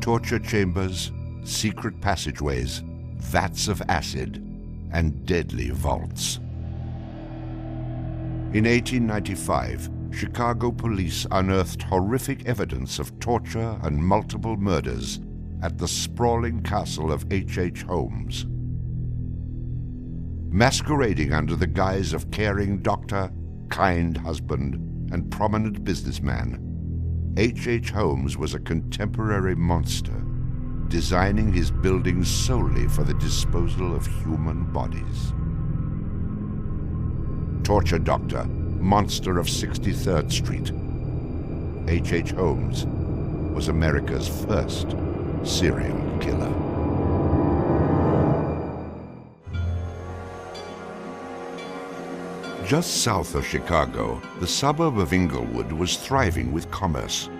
torture chambers, secret passageways, vats of acid, and deadly vaults. In 1895, Chicago police unearthed horrific evidence of torture and multiple murders at the sprawling castle of H. Holmes. Masquerading under the guise of caring doctor, kind husband, and prominent businessman, H. Holmes was a contemporary monster, designing his buildings solely for the disposal of human bodies. Torture Doctor, Monster of 63rd Street. H. Holmes was America's first serial killer. Just south of Chicago, the suburb of Englewood was thriving with commerce.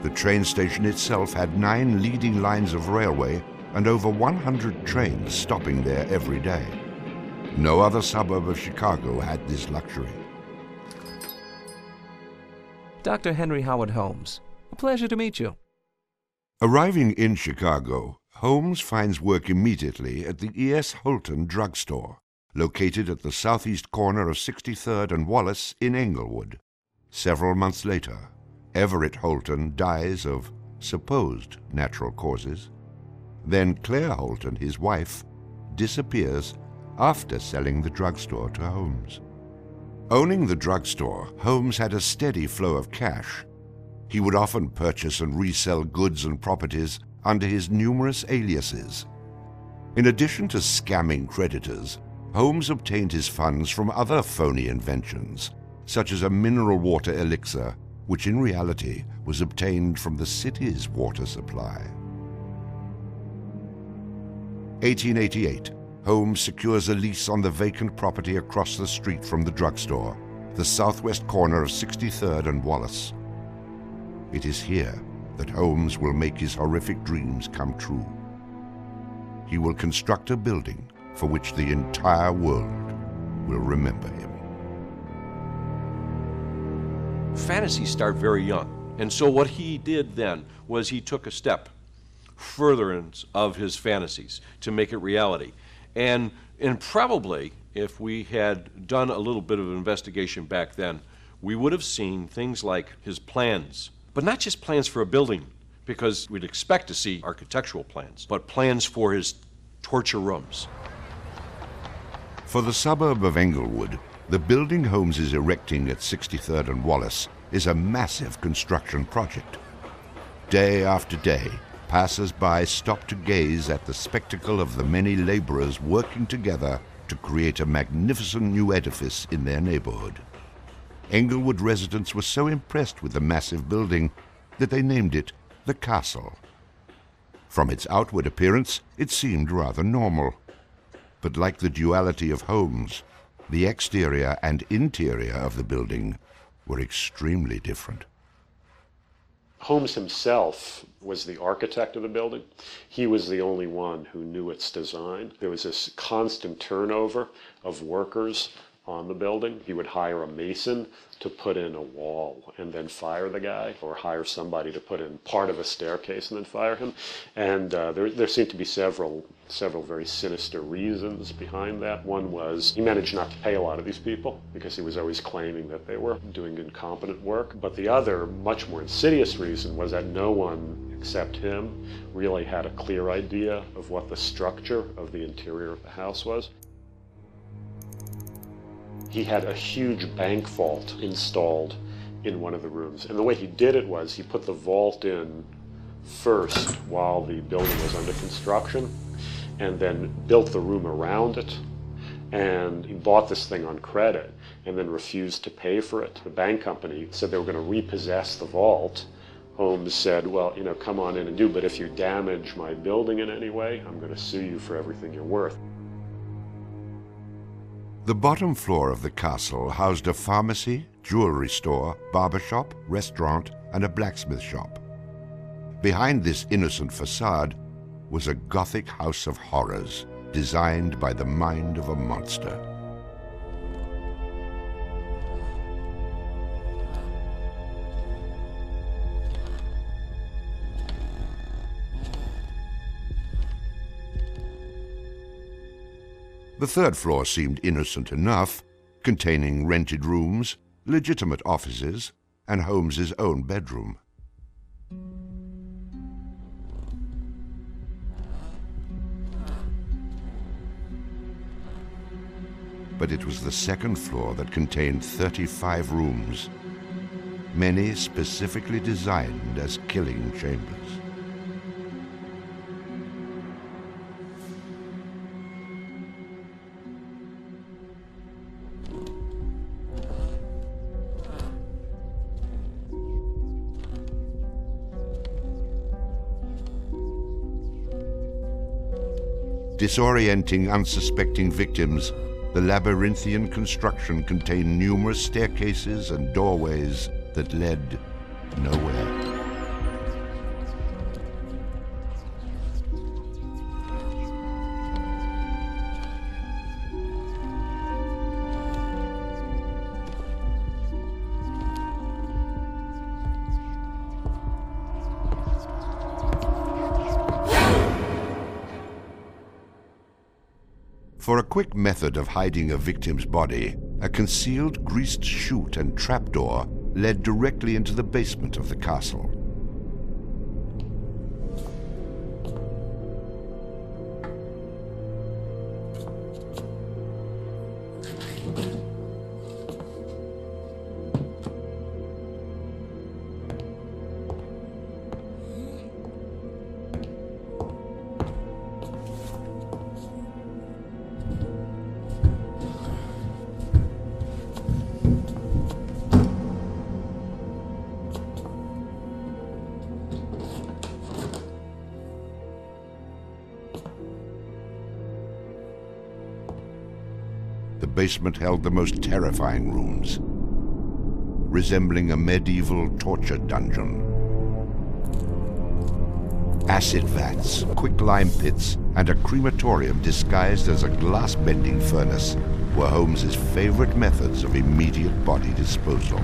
The train station itself had 9 leading lines of railway and over 100 trains stopping there every day. No other suburb of Chicago had this luxury. Dr. Henry Howard Holmes, a pleasure to meet you. Arriving in Chicago, Holmes finds work immediately at the E.S. Holton drugstore, located at the southeast corner of 63rd and Wallace in Englewood. Several months later, Everett Holton dies of supposed natural causes. Then Claire Holton, his wife, disappears after selling the drugstore to Holmes. Owning the drugstore, Holmes had a steady flow of cash. He would often purchase and resell goods and properties under his numerous aliases. In addition to scamming creditors, Holmes obtained his funds from other phony inventions, such as a mineral water elixir, which in reality was obtained from the city's water supply. 1888, Holmes secures a lease on the vacant property across the street from the drugstore, the southwest corner of 63rd and Wallace. It is here that Holmes will make his horrific dreams come true. He will construct a building for which the entire world will remember him. Fantasies start very young, and so what he did then was he took a step furtherance of his fantasies to make it reality. And probably, if we had done a little bit of investigation back then, we would have seen things like his plans, but not just plans for a building, because we'd expect to see architectural plans, but plans for his torture rooms. For the suburb of Englewood, the building Holmes is erecting at 63rd and Wallace is a massive construction project. Day after day, passers-by stop to gaze at the spectacle of the many laborers working together to create a magnificent new edifice in their neighborhood. Englewood residents were so impressed with the massive building that they named it the Castle. From its outward appearance, it seemed rather normal. But like the duality of Holmes, the exterior and interior of the building were extremely different. Holmes himself was the architect of the building. He was the only one who knew its design. There was this constant turnover of workers on the building. He would hire a mason to put in a wall and then fire the guy, or hire somebody to put in part of a staircase and then fire him. And there seemed to be several very sinister reasons behind that. One was he managed not to pay a lot of these people because he was always claiming that they were doing incompetent work. But the other, much more insidious reason was that no one except him really had a clear idea of what the structure of the interior of the house was. He had a huge bank vault installed in one of the rooms. And the way he did it was he put the vault in first while the building was under construction, and then built the room around it. And he bought this thing on credit and then refused to pay for it. The bank company said they were going to repossess the vault. Holmes said, well, come on in and do, but if you damage my building in any way, I'm going to sue you for everything you're worth. The bottom floor of the castle housed a pharmacy, jewelry store, barber shop, restaurant, and a blacksmith shop. Behind this innocent facade was a Gothic house of horrors designed by the mind of a monster. The third floor seemed innocent enough, containing rented rooms, legitimate offices, and Holmes's own bedroom. But it was the second floor that contained 35 rooms, many specifically designed as killing chambers. Disorienting unsuspecting victims, the labyrinthian construction contained numerous staircases and doorways that led nowhere. For a quick method of hiding a victim's body, a concealed greased chute and trapdoor led directly into the basement of the castle. The basement held the most terrifying rooms, resembling a medieval torture dungeon. Acid vats, quicklime pits, and a crematorium disguised as a glass-bending furnace were Holmes's favorite methods of immediate body disposal.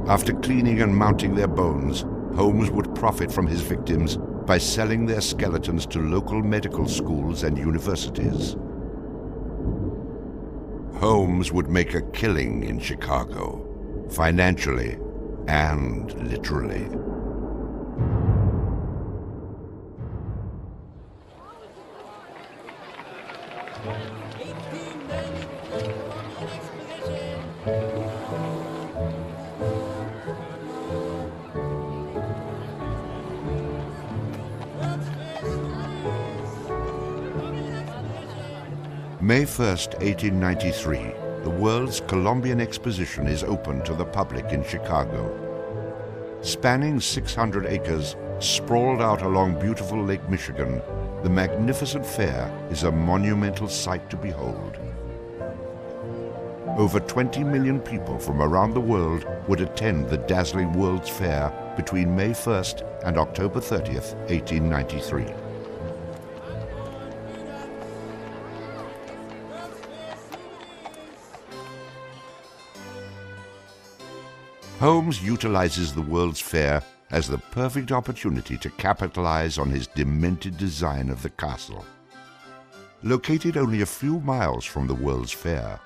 After cleaning and mounting their bones, Holmes would profit from his victims by selling their skeletons to local medical schools and universities. Holmes would make a killing in Chicago, financially and literally. May 1st, 1893, the World's Columbian Exposition is open to the public in Chicago. Spanning 600 acres, sprawled out along beautiful Lake Michigan, the magnificent fair is a monumental sight to behold. Over 20 million people from around the world would attend the dazzling World's Fair between May 1st and October 30th, 1893. Holmes utilizes the World's Fair as the perfect opportunity to capitalize on his demented design of the castle. Located only a few miles from the World's Fair,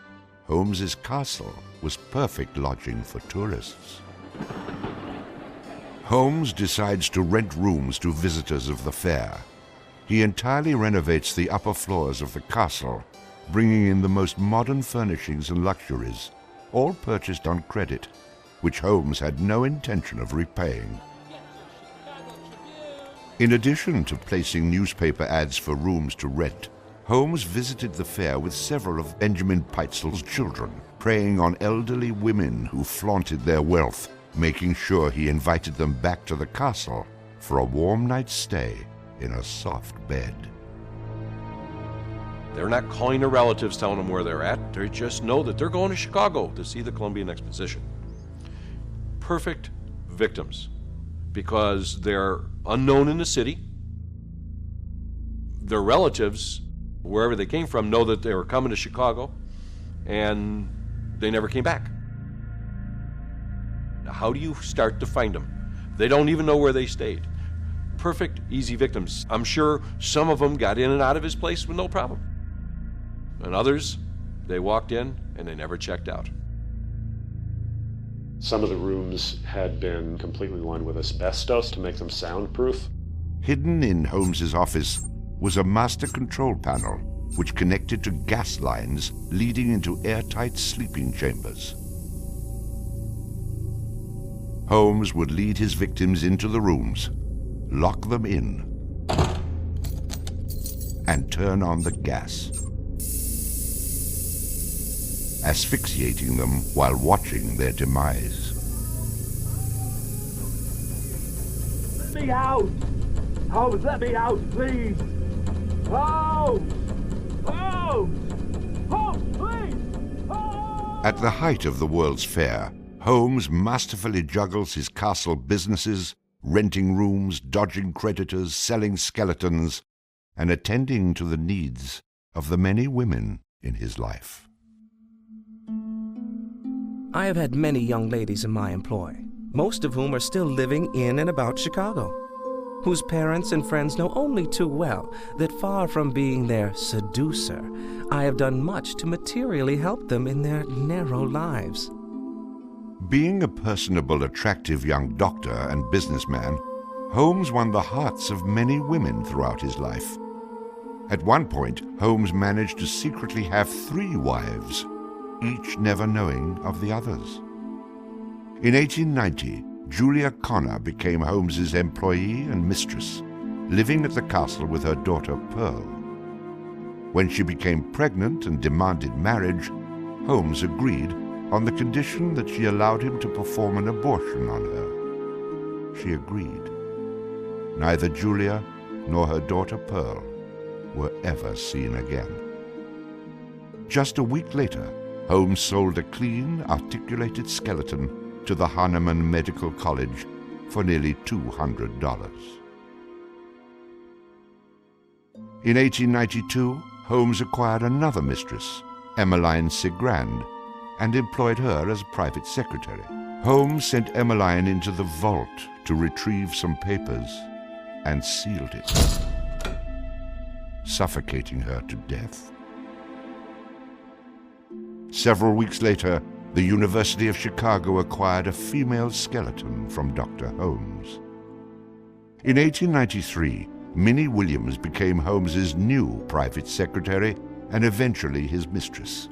Holmes's castle was perfect lodging for tourists. Holmes decides to rent rooms to visitors of the fair. He entirely renovates the upper floors of the castle, bringing in the most modern furnishings and luxuries, all purchased on credit, which Holmes had no intention of repaying. In addition to placing newspaper ads for rooms to rent, Holmes visited the fair with several of Benjamin Peitzel's children, preying on elderly women who flaunted their wealth, making sure he invited them back to the castle for a warm night's stay in a soft bed. They're not calling their relatives, telling them where they're at. They just know that they're going to Chicago to see the Columbian Exposition. Perfect victims, because they're unknown in the city. Their relatives, wherever they came from, know that they were coming to Chicago, and they never came back. Now, how do you start to find them? They don't even know where they stayed. Perfect, easy victims. I'm sure some of them got in and out of his place with no problem. And others, they walked in and they never checked out. Some of the rooms had been completely lined with asbestos to make them soundproof. Hidden in Holmes's office was a master control panel which connected to gas lines leading into airtight sleeping chambers. Holmes would lead his victims into the rooms, lock them in, and turn on the gas, asphyxiating them while watching their demise. Let me out! Holmes, let me out, please! Holmes! Holmes! Holmes, please! Holmes! At the height of the World's Fair, Holmes masterfully juggles his castle businesses, renting rooms, dodging creditors, selling skeletons, and attending to the needs of the many women in his life. I have had many young ladies in my employ, most of whom are still living in and about Chicago, whose parents and friends know only too well that far from being their seducer, I have done much to materially help them in their narrow lives. Being a personable, attractive young doctor and businessman, Holmes won the hearts of many women throughout his life. At one point, Holmes managed to secretly have 3 wives, each never knowing of the others. In 1890, Julia Connor became Holmes's employee and mistress, living at the castle with her daughter Pearl. When she became pregnant and demanded marriage, Holmes agreed on the condition that she allowed him to perform an abortion on her. She agreed. Neither Julia nor her daughter Pearl were ever seen again. Just a week later, Holmes sold a clean, articulated skeleton to the Hahnemann Medical College for nearly $200. In 1892, Holmes acquired another mistress, Emmeline Sigrand, and employed her as private secretary. Holmes sent Emmeline into the vault to retrieve some papers and sealed it, suffocating her to death. Several weeks later, the University of Chicago acquired a female skeleton from Dr. Holmes. In 1893, Minnie Williams became Holmes's new private secretary and eventually his mistress.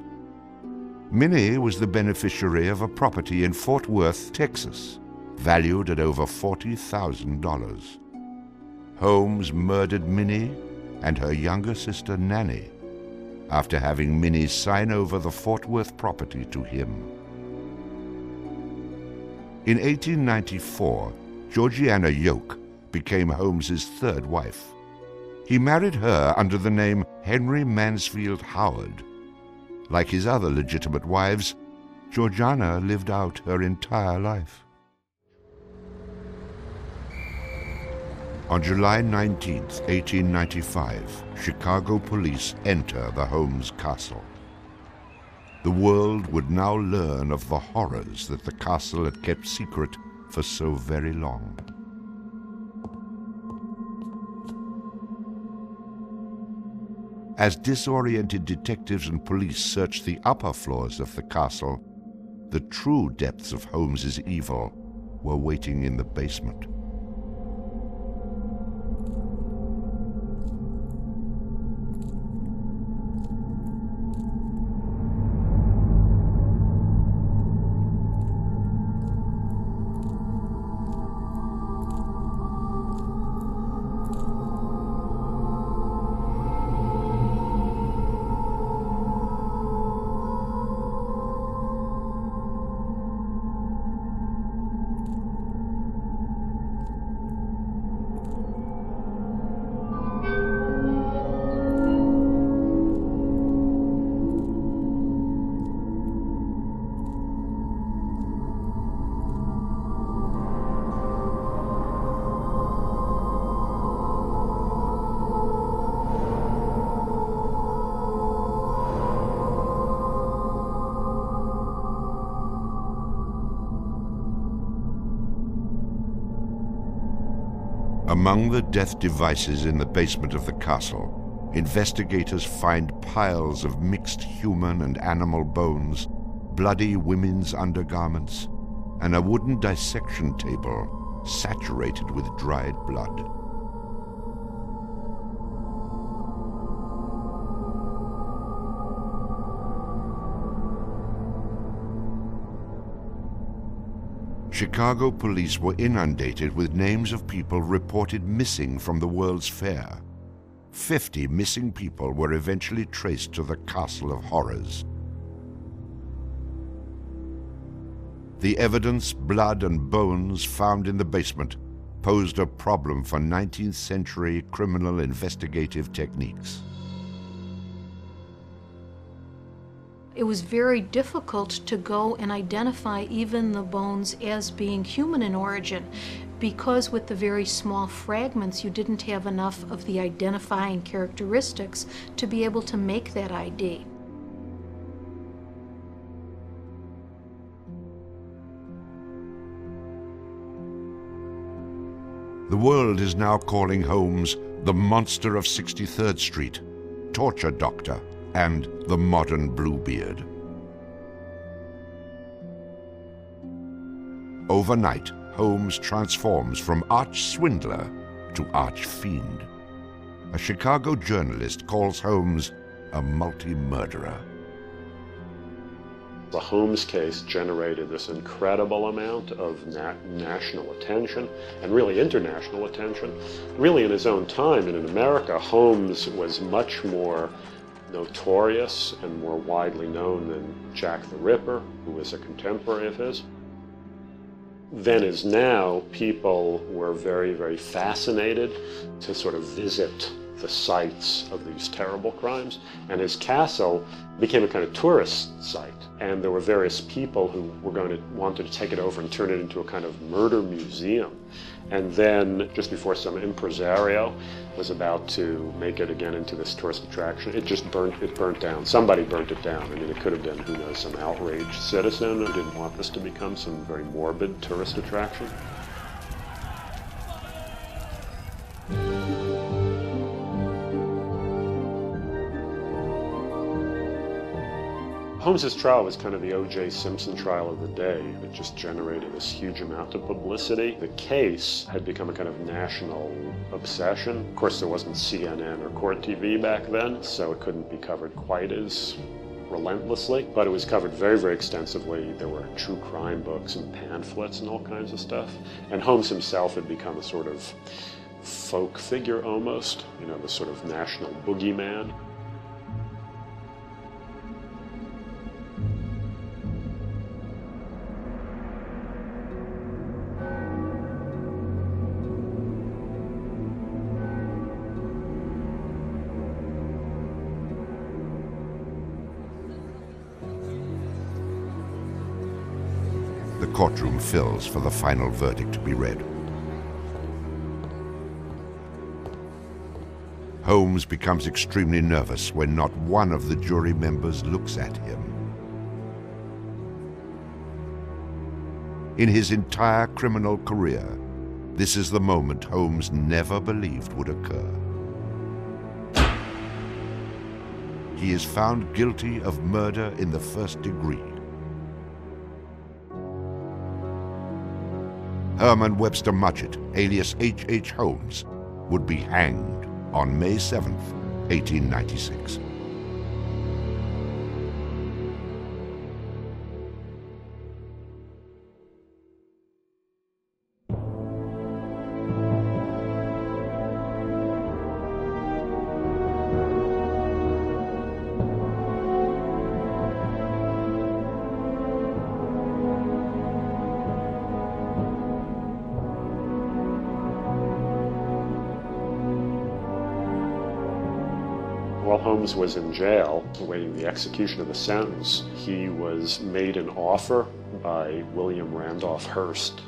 Minnie was the beneficiary of a property in Fort Worth, Texas, valued at over $40,000. Holmes murdered Minnie and her younger sister Nanny after having Minnie sign over the Fort Worth property to him. In 1894, Georgiana Yoke became Holmes's 3rd wife. He married her under the name Henry Mansfield Howard. Like his other legitimate wives, Georgiana lived out her entire life. On July 19, 1895, Chicago police enter the Holmes castle. The world would now learn of the horrors that the castle had kept secret for so very long. As disoriented detectives and police searched the upper floors of the castle, the true depths of Holmes's evil were waiting in the basement. Among the death devices in the basement of the castle, investigators find piles of mixed human and animal bones, bloody women's undergarments, and a wooden dissection table saturated with dried blood. Chicago police were inundated with names of people reported missing from the World's Fair. 50 missing people were eventually traced to the Castle of Horrors. The evidence, blood and bones found in the basement posed a problem for 19th century criminal investigative techniques. It was very difficult to go and identify even the bones as being human in origin, because with the very small fragments you didn't have enough of the identifying characteristics to be able to make that ID. The world is now calling Holmes the monster of 63rd Street, torture doctor, and the modern Bluebeard. Overnight, Holmes transforms from arch-swindler to arch-fiend. A Chicago journalist calls Holmes a multi-murderer. The Holmes case generated this incredible amount of national attention and really international attention. Really in his own time and in America, Holmes was much more notorious and more widely known than Jack the Ripper, who was a contemporary of his. Then as now, people were very, very fascinated to sort of visit the sites of these terrible crimes. And his castle became a kind of tourist site. And there were various people who wanted to take it over and turn it into a kind of murder museum. And then, just before some impresario was about to make it again into this tourist attraction, it burnt down. Somebody burnt it down. I mean, it could have been, who knows, some outraged citizen who didn't want this to become some very morbid tourist attraction. Holmes's trial was kind of the O.J. Simpson trial of the day. It just generated this huge amount of publicity. The case had become a kind of national obsession. Of course, there wasn't CNN or Court TV back then, so it couldn't be covered quite as relentlessly, but it was covered very, very extensively. There were true crime books and pamphlets and all kinds of stuff. And Holmes himself had become a sort of folk figure almost, you know, the sort of national boogeyman. The courtroom fills for the final verdict to be read. Holmes becomes extremely nervous when not one of the jury members looks at him. In his entire criminal career, this is the moment Holmes never believed would occur. He is found guilty of murder in the first degree. Herman Webster Mudgett, alias H.H. Holmes, would be hanged on May 7th, 1896. While Holmes was in jail, awaiting the execution of the sentence, he was made an offer by William Randolph Hearst,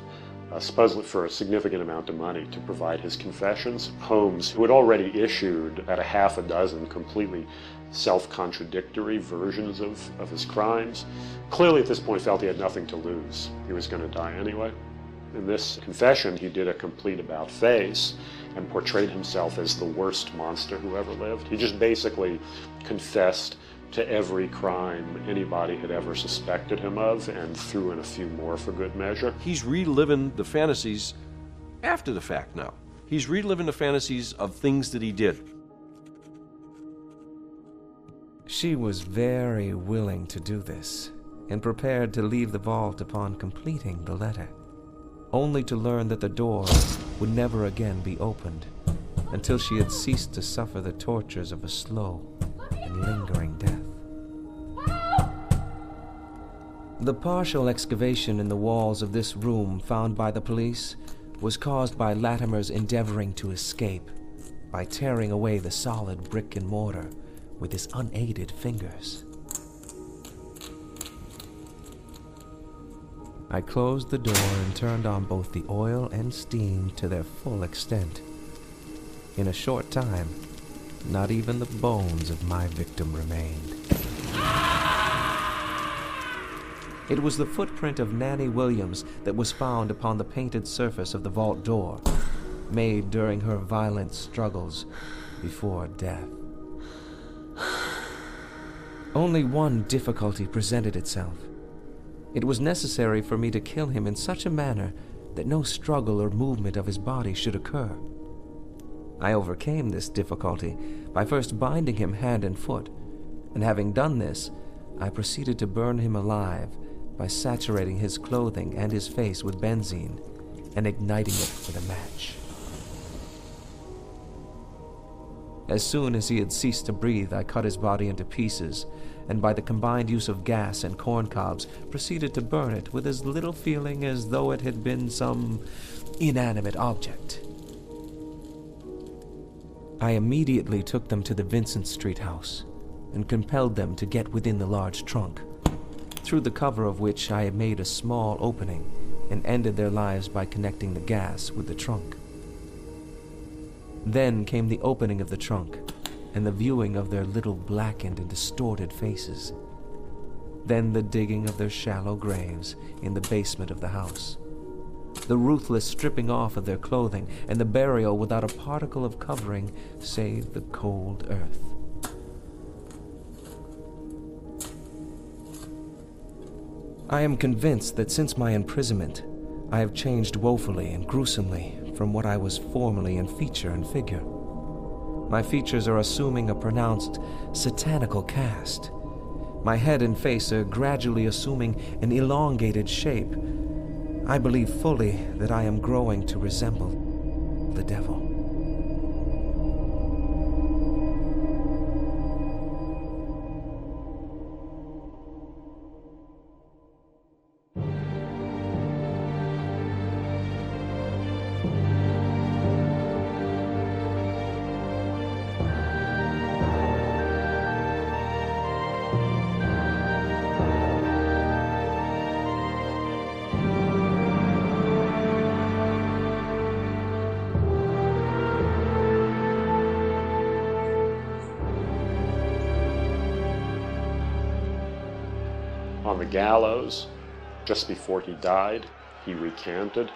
supposedly for a significant amount of money, to provide his confessions. Holmes, who had already issued about a half a dozen completely self-contradictory versions of his crimes, clearly at this point felt he had nothing to lose. He was going to die anyway. In this confession, he did a complete about-face, and portrayed himself as the worst monster who ever lived. He just basically confessed to every crime anybody had ever suspected him of and threw in a few more for good measure. He's reliving the fantasies after the fact now. He's reliving the fantasies of things that he did. She was very willing to do this, and prepared to leave the vault upon completing the letter, only to learn that the door would never again be opened until she had ceased to suffer the tortures of a slow and lingering death. The partial excavation in the walls of this room found by the police was caused by Latimer's endeavoring to escape by tearing away the solid brick and mortar with his unaided fingers. I closed the door and turned on both the oil and steam to their full extent. In a short time, not even the bones of my victim remained. It was the footprint of Nanny Williams that was found upon the painted surface of the vault door, made during her violent struggles before death. Only one difficulty presented itself. It was necessary for me to kill him in such a manner that no struggle or movement of his body should occur. I overcame this difficulty by first binding him hand and foot, and having done this, I proceeded to burn him alive by saturating his clothing and his face with benzene and igniting it with a match. As soon as he had ceased to breathe, I cut his body into pieces, and by the combined use of gas and corn cobs, proceeded to burn it with as little feeling as though it had been some inanimate object. I immediately took them to the Vincent Street house and compelled them to get within the large trunk, through the cover of which I had made a small opening and ended their lives by connecting the gas with the trunk. Then came the opening of the trunk and the viewing of their little blackened and distorted faces. Then the digging of their shallow graves in the basement of the house. The ruthless stripping off of their clothing and the burial without a particle of covering save the cold earth. I am convinced that since my imprisonment, I have changed woefully and gruesomely from what I was formerly in feature and figure. My features are assuming a pronounced satanical cast. My head and face are gradually assuming an elongated shape. I believe fully that I am growing to resemble the devil. On the gallows, just before he died, he recanted.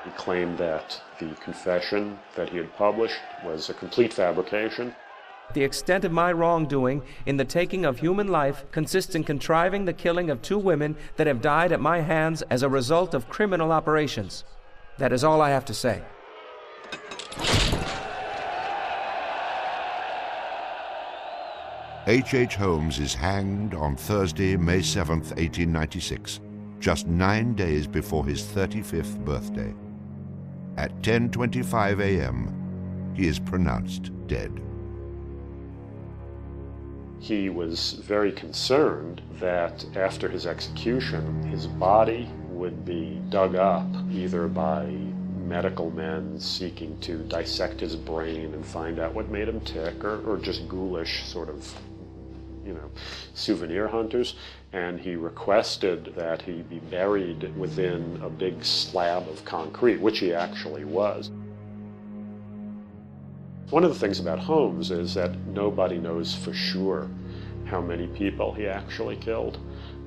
He claimed that the confession that he had published was a complete fabrication. The extent of my wrongdoing in the taking of human life consists in contriving the killing of 2 women that have died at my hands as a result of criminal operations. That is all I have to say. H. Holmes is hanged on Thursday, May 7th, 1896, just 9 days before his 35th birthday. At 10:25 a.m., he is pronounced dead. He was very concerned that after his execution, his body would be dug up either by medical men seeking to dissect his brain and find out what made him tick, or just ghoulish sort of, souvenir hunters, and he requested that he be buried within a big slab of concrete, which he actually was. One of the things about Holmes is that nobody knows for sure how many people he actually killed,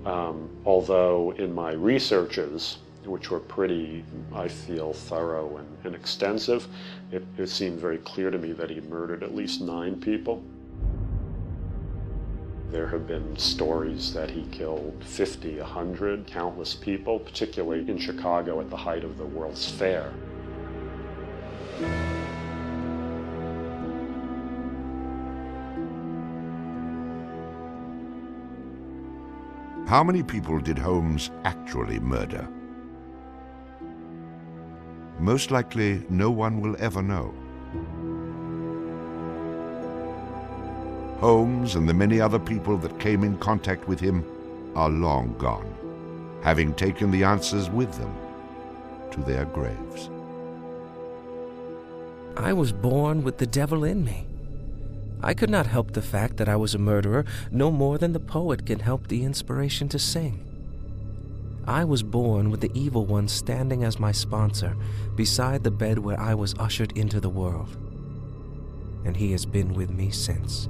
although in my researches, which were pretty, I feel, thorough and extensive. It seemed very clear to me that he murdered at least 9 people. There have been stories that he killed 50, 100, countless people, particularly in Chicago at the height of the World's Fair. How many people did Holmes actually murder? Most likely, no one will ever know. Holmes and the many other people that came in contact with him are long gone, having taken the answers with them to their graves. I was born with the devil in me. I could not help the fact that I was a murderer no more than the poet can help the inspiration to sing. I was born with the evil one standing as my sponsor beside the bed where I was ushered into the world. And he has been with me since.